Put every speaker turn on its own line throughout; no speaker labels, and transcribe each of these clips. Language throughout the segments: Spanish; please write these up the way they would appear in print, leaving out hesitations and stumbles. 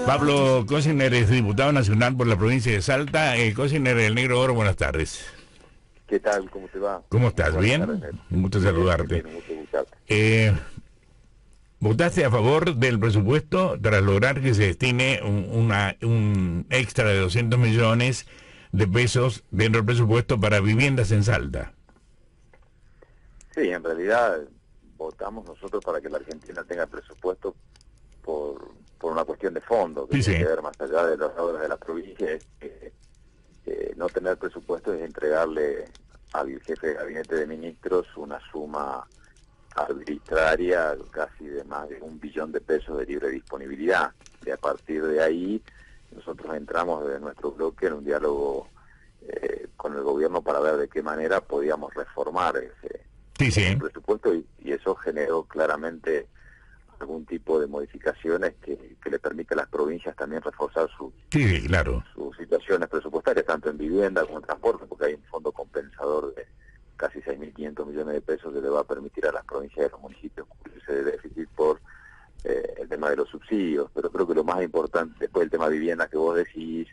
Pablo Cosiner es diputado nacional por la provincia de Salta. Cosiner, el Negro Oro, buenas tardes.
¿Qué tal? ¿Cómo te va?
¿Cómo estás?
Buenas
¿Bien?
tardes.
Un gusto
Bien, bien,
saludarte.
bien, un gusto escucharte.
¿Votaste a favor del presupuesto tras lograr que se destine un extra de 200 millones de pesos dentro del presupuesto para viviendas en Salta?
Sí, en realidad votamos nosotros para que la Argentina tenga presupuesto por una cuestión de fondo, que
Sí,
tiene
sí.
que ver más allá de las obras de la provincia. No tener presupuesto es entregarle al jefe de gabinete de ministros una suma arbitraria casi de más de 1 billón de pesos de libre disponibilidad. Y a partir de ahí nosotros entramos desde nuestro bloque en un diálogo con el gobierno para ver de qué manera podíamos reformar
Sí,
ese
sí.
presupuesto y eso generó claramente algún tipo de modificaciones que le permite a las provincias también reforzar
Sí, sí, claro.
sus situaciones presupuestarias, tanto en vivienda como en transporte, porque hay un fondo compensador de casi 6.500 millones de pesos que le va a permitir a las provincias y a los municipios cubrirse de déficit por el tema de los subsidios. Pero creo que lo más importante, después del tema de vivienda que vos decís,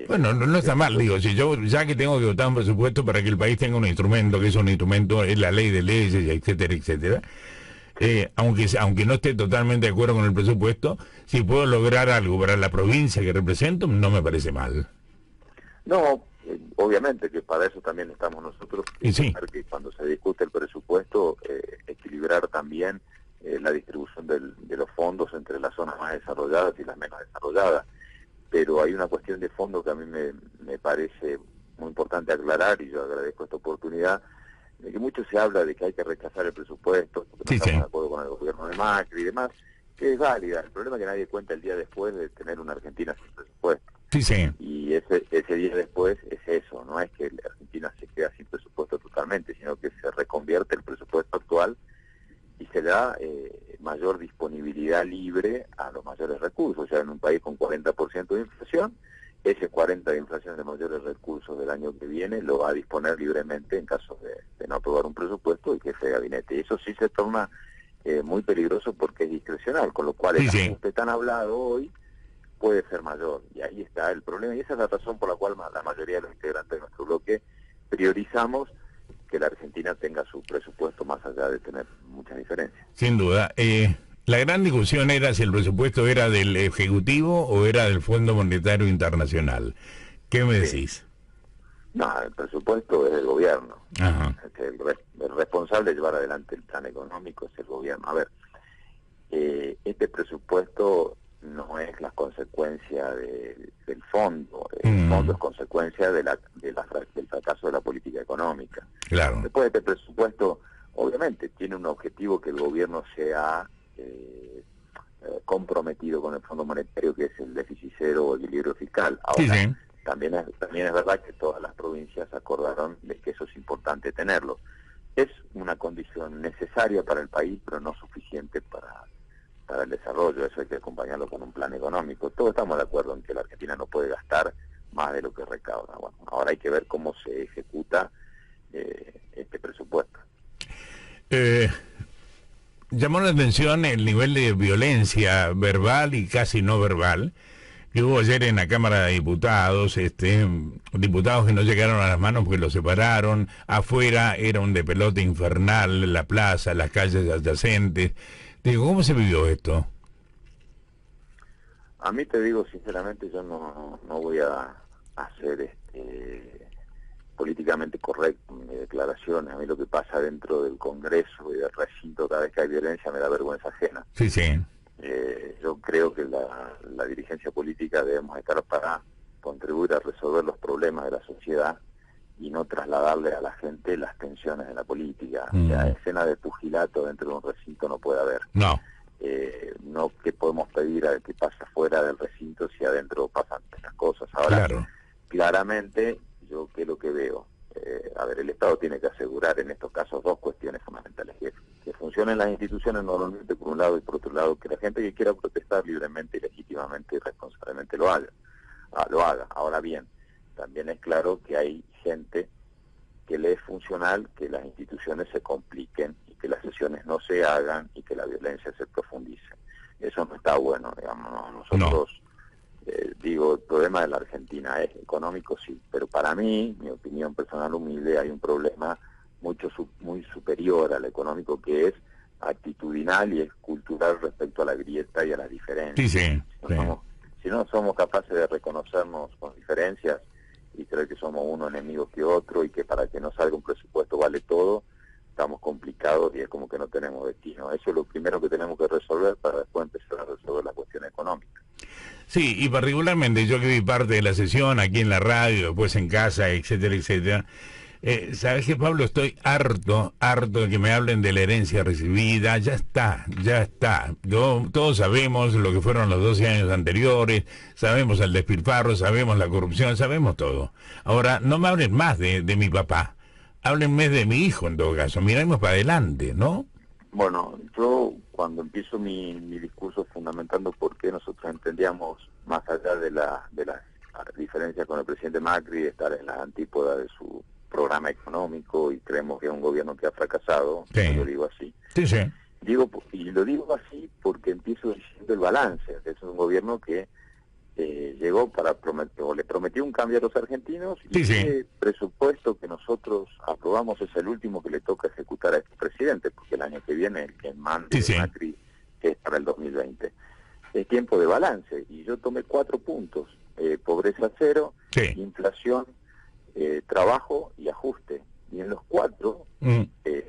Bueno, no está mal, digo, si yo ya que tengo que votar un presupuesto para que el país tenga un instrumento, que es un instrumento, es la ley de leyes, etcétera, etcétera,
sí.
aunque no esté totalmente de acuerdo con el presupuesto, si puedo lograr algo para la provincia que represento, no me parece mal.
No, obviamente que para eso también estamos nosotros,
Y sí,
que cuando se discute el presupuesto, equilibrar también la distribución de los fondos entre las zonas más desarrolladas y las menos desarrolladas. Pero hay una cuestión de fondo que a mí me parece muy importante aclarar, y yo agradezco esta oportunidad, de que mucho se habla de que hay que rechazar el presupuesto, porque no
sí,
estamos
sí,
de acuerdo con el gobierno de Macri y demás, que es válida. El problema es que nadie cuenta el día después de tener una Argentina sin presupuesto.
sí, sí,
Y ese día después es eso, no es que la Argentina se queda sin presupuesto totalmente, sino que se reconvierte el presupuesto actual y se da mayor disponibilidad libre a los mayores recursos. O sea, en un país con 40% de inflación, ese 40% de inflación de mayores recursos del año que viene lo va a disponer libremente en caso de no aprobar un presupuesto el jefe de gabinete. Y eso sí se torna muy peligroso porque es discrecional, con lo cual el
sí, sí.
ajuste tan hablado hoy puede ser mayor. Y ahí está el problema. Y esa es la razón por la cual la mayoría de los integrantes de nuestro bloque priorizamos que la Argentina tenga su presupuesto más allá de tener muchas diferencias.
Sin duda. La gran discusión era si el presupuesto era del Ejecutivo o era del Fondo Monetario Internacional. ¿Qué me
Sí.
decís?
No, el presupuesto es del gobierno.
Ajá.
El responsable de llevar adelante el plan económico es el gobierno. A ver, este presupuesto no es la consecuencia del fondo. El fondo
Mm,
es consecuencia del fracaso de la política económica.
claro.
Después de este presupuesto, obviamente, tiene un objetivo que el gobierno se ha comprometido con el Fondo Monetario, que es el déficit cero o el equilibrio fiscal.
Sí,
Ahora,
sí.
también es verdad que todas las provincias acordaron de que eso es importante tenerlo. Es una condición necesaria para el país, pero no suficiente para el desarrollo. Eso hay que acompañarlo con un plan económico. Todos estamos de acuerdo en que la Argentina no puede gastar más de lo que recauda. Bueno, ahora hay que ver cómo se ejecuta este presupuesto.
Eh, Llamó la atención el nivel de violencia verbal y casi no verbal que hubo ayer en la Cámara de Diputados, diputados que no llegaron a las manos porque los separaron, afuera era un de pelota infernal, la plaza, las calles adyacentes. Digo, ¿cómo se vivió esto?
A mí te digo sinceramente, yo no voy a hacer políticamente correcto en mis declaraciones. A mí lo que pasa dentro del Congreso y del recinto cada vez que hay violencia me da vergüenza ajena.
Sí, sí,
Yo creo que la dirigencia política debemos estar para contribuir a resolver los problemas de la sociedad y no trasladarle a la gente las tensiones de la política. O sea, escena de pugilato dentro de un recinto no puede haber.
no,
No que podemos pedir a que pase fuera del recinto si adentro pasan esas cosas. Ahora,
claro,
claramente, yo qué es lo que veo. A ver, el Estado tiene que asegurar en estos casos dos cuestiones fundamentales: que funcionen las instituciones normalmente por un lado, y por otro lado que la gente que quiera protestar libremente, legítimamente y responsablemente lo haga. Ahora bien, también es claro que hay gente que le es funcional que las instituciones se compliquen y que las sesiones no se hagan y que la violencia se profundice. eso no está bueno, digamos, ¿no?
No.
Nosotros, digo, el problema de la Argentina es económico, sí, pero para mí, mi opinión personal humilde, hay un problema muy superior al económico, que es actitudinal y es cultural respecto a la grieta y a las diferencias.
Sí, sí.
Si no somos capaces de reconocernos con diferencias y creer que somos uno enemigo que otro y que para que no salga un presupuesto vale todo, estamos complicados y es como que no tenemos destino. Eso es lo primero que tenemos que resolver para después empezar a resolver la cuestión económica.
Sí, y particularmente yo que vi parte de la sesión aquí en la radio, después en casa, etcétera, etcétera. ¿Sabes qué, Pablo? Estoy harto de que me hablen de la herencia recibida. Ya está, ya está. Todos sabemos lo que fueron los 12 años anteriores, sabemos el despilfarro, sabemos la corrupción, sabemos todo. Ahora, no me hablen más de mi papá. Háblenme de mi hijo, en todo caso. Miremos para adelante, ¿no?
Bueno, yo cuando empiezo mi discurso fundamentando por qué nosotros entendíamos, más allá de las diferencias con el presidente Macri, de estar en la antípoda de su programa económico y creemos que es un gobierno que ha fracasado,
Sí.
yo lo digo así.
Sí, sí.
Y lo digo así porque empiezo diciendo el balance, que es un gobierno que llegó le prometió un cambio a los argentinos y
Sí, sí.
ese presupuesto que nosotros aprobamos es el último que le toca ejecutar a este presidente, porque el año que viene el que mande
Sí, sí.
Macri es para el 2020. Es tiempo de balance y yo tomé 4 puntos: pobreza cero,
Sí.
inflación, trabajo y ajuste. Y en los 4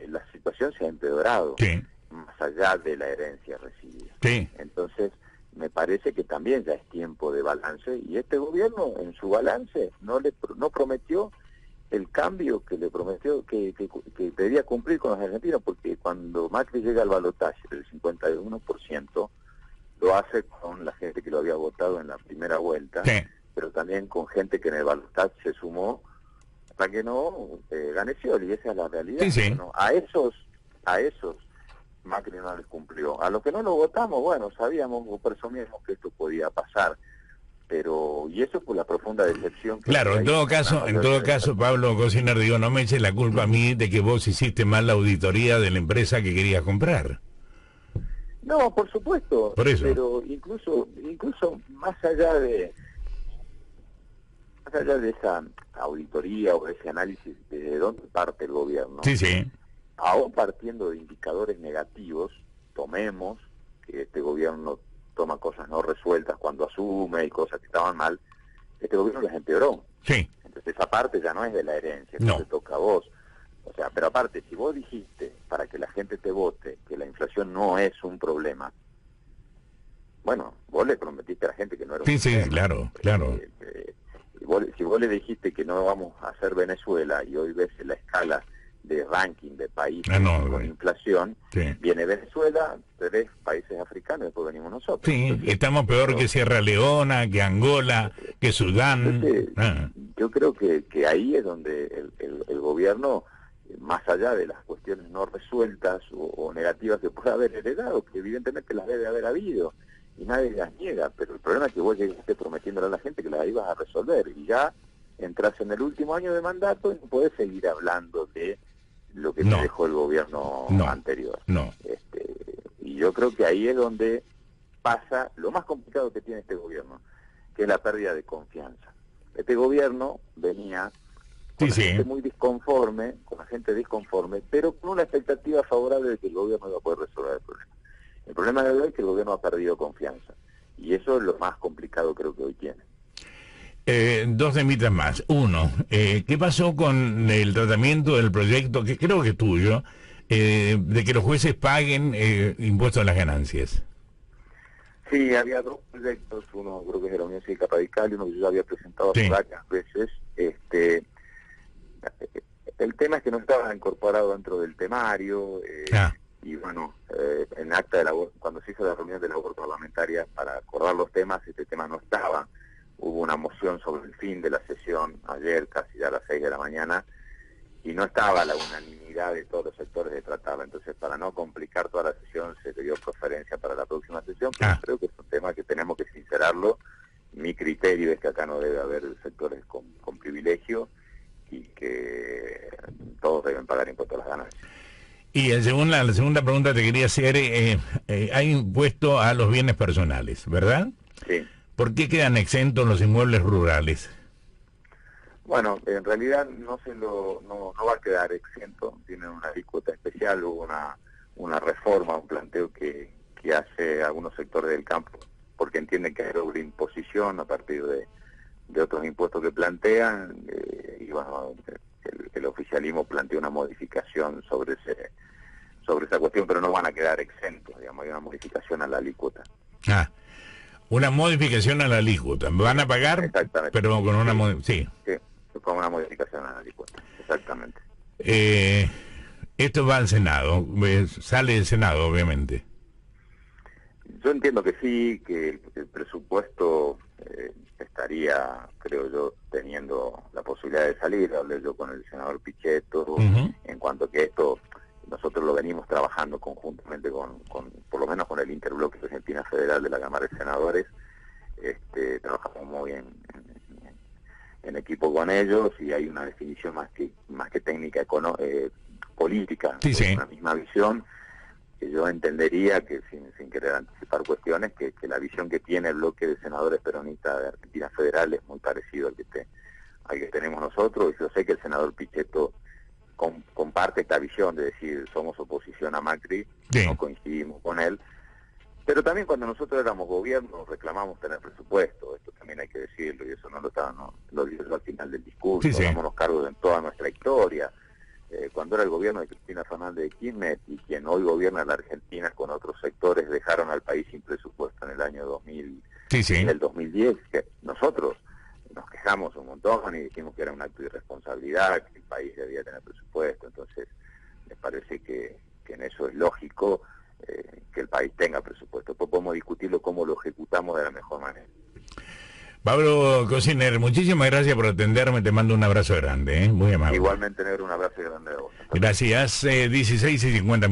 la situación se ha empeorado,
Sí.
más allá de la herencia recibida.
Sí.
Entonces, me parece que también ya es tiempo de balance y este gobierno en su balance no prometió el cambio que le prometió, que debía cumplir con los argentinos, porque cuando Macri llega al balotaje del 51%, lo hace con la gente que lo había votado en la primera vuelta,
Sí.
pero también con gente que en el balotaje se sumó para que no gane Scioli, esa es la realidad.
Sí, sí.
Bueno, a esos Macri no les cumplió. A los que no lo votamos, bueno, sabíamos o presumíamos que esto podía pasar, pero y eso por la profunda decepción que
Claro,
hay
en todo
la
caso,
mayoría.
Pablo Cosiner, digo, no me eches la culpa a mí de que vos hiciste mal la auditoría de la empresa que querías comprar.
No, por supuesto,
Por eso.
pero incluso más allá de esa auditoría o de ese análisis de dónde parte el gobierno,
Sí, sí.
aún partiendo de indicadores negativos, tomemos que este gobierno toma cosas no resueltas cuando asume y cosas que estaban mal, este gobierno las empeoró.
Sí.
Entonces esa parte ya no es de la herencia,
No.
eso te toca a vos. O sea, pero aparte, si vos dijiste para que la gente te vote que la inflación no es un problema, bueno, vos le prometiste a la gente que no era un
Sí, sí,
problema.
claro.
Si vos le dijiste que no vamos a hacer Venezuela y hoy ves la escala de ranking de países con inflación,
Sí.
viene Venezuela, 3 países africanos y después venimos nosotros.
Sí,
Entonces,
estamos peor que Sierra Leona, que Angola, que Sudán.
entonces, yo creo que ahí es donde el gobierno, más allá de las cuestiones no resueltas o negativas que pueda haber heredado, que evidentemente las debe haber habido, y nadie las niega, pero el problema es que vos llegaste prometiéndole a la gente que las ibas a resolver, y ya entras en el último año de mandato y no podés seguir hablando de lo que te dejó el gobierno anterior.
No.
Y yo creo que ahí es donde pasa lo más complicado que tiene este gobierno, que es la pérdida de confianza. Este gobierno venía con la gente muy disconforme, pero con una expectativa favorable de que el gobierno iba a poder resolver el problema. El problema de hoy es que el gobierno ha perdido confianza, y eso es lo más complicado creo que hoy tiene.
2 temitas más. Uno, ¿qué pasó con el tratamiento del proyecto, que creo que es tuyo, de que los jueces paguen impuestos a las ganancias?
Sí, había 2 proyectos, uno creo que es de la Unión Cívica Radical y uno que yo ya había presentado varias veces. El tema es que no estaba incorporado dentro del temario, y bueno, en acta de labor, cuando se hizo la reunión de labor parlamentaria para acordar los temas, este tema no estaba. Hubo una moción sobre el fin de la sesión ayer, casi a las 6 de la mañana, y no estaba la unanimidad de todos los sectores de tratarla. Entonces, para no complicar toda la sesión, se le dio preferencia para la próxima sesión, pero creo que es un tema que tenemos que sincerarlo. Mi criterio es que acá no debe haber sectores con privilegio y que todos deben pagar impuestos a las ganancias.
Y la segunda pregunta te quería hacer, hay impuesto a los bienes personales, ¿verdad?
Sí.
¿Por qué quedan exentos los inmuebles rurales?
Bueno, en realidad no va a quedar exento, tienen una alícuota especial, hubo una reforma, un planteo que hace algunos sectores del campo, porque entienden que hay doble imposición a partir de otros impuestos que plantean, y bueno, el oficialismo plantea una modificación sobre esa cuestión, pero no van a quedar exentos, digamos, hay una modificación a la alícuota.
Una modificación a la alícuota. ¿Van a pagar?
Exactamente.
Pero con una sí.
Sí, con una modificación a la alícuota, exactamente.
Esto va al Senado, sale del Senado, obviamente.
Yo entiendo que sí, que el presupuesto estaría, creo yo, teniendo la posibilidad de salir. Hablé yo con el senador Pichetto, en cuanto que esto, nosotros lo venimos trabajando conjuntamente con por lo menos con el interbloque de Argentina Federal de la Cámara de Senadores. Trabajamos muy en equipo con ellos, y hay una definición más que técnica, política,
sí, sí.
Una misma visión, que yo entendería que, sin querer anticipar cuestiones, que la visión que tiene el bloque de senadores peronistas de Argentina Federal es muy parecido al que tenemos nosotros. Y yo sé que el senador Pichetto comparte esta visión de decir somos oposición a Macri,
sí.
No coincidimos con él, pero también cuando nosotros éramos gobierno reclamamos tener presupuesto, esto también hay que decirlo, y eso no lo digo yo al final del discurso,
sí.
Hagámonos cargo de toda nuestra historia. Cuando era el gobierno de Cristina Fernández de Kirchner, y quien hoy gobierna la Argentina con otros sectores, dejaron al país sin presupuesto en el año 2000, en el 2010, que nosotros nos quejamos un montón y dijimos que era un acto de irresponsabilidad, que el país debía tener presupuesto. Entonces me parece que en eso es lógico que el país tenga presupuesto. Después podemos discutirlo cómo lo ejecutamos de la mejor manera.
Pablo Cosiner, muchísimas gracias por atenderme, te mando un abrazo grande, muy amable.
Igualmente, negro, un abrazo grande a vos.
Gracias, 16:50.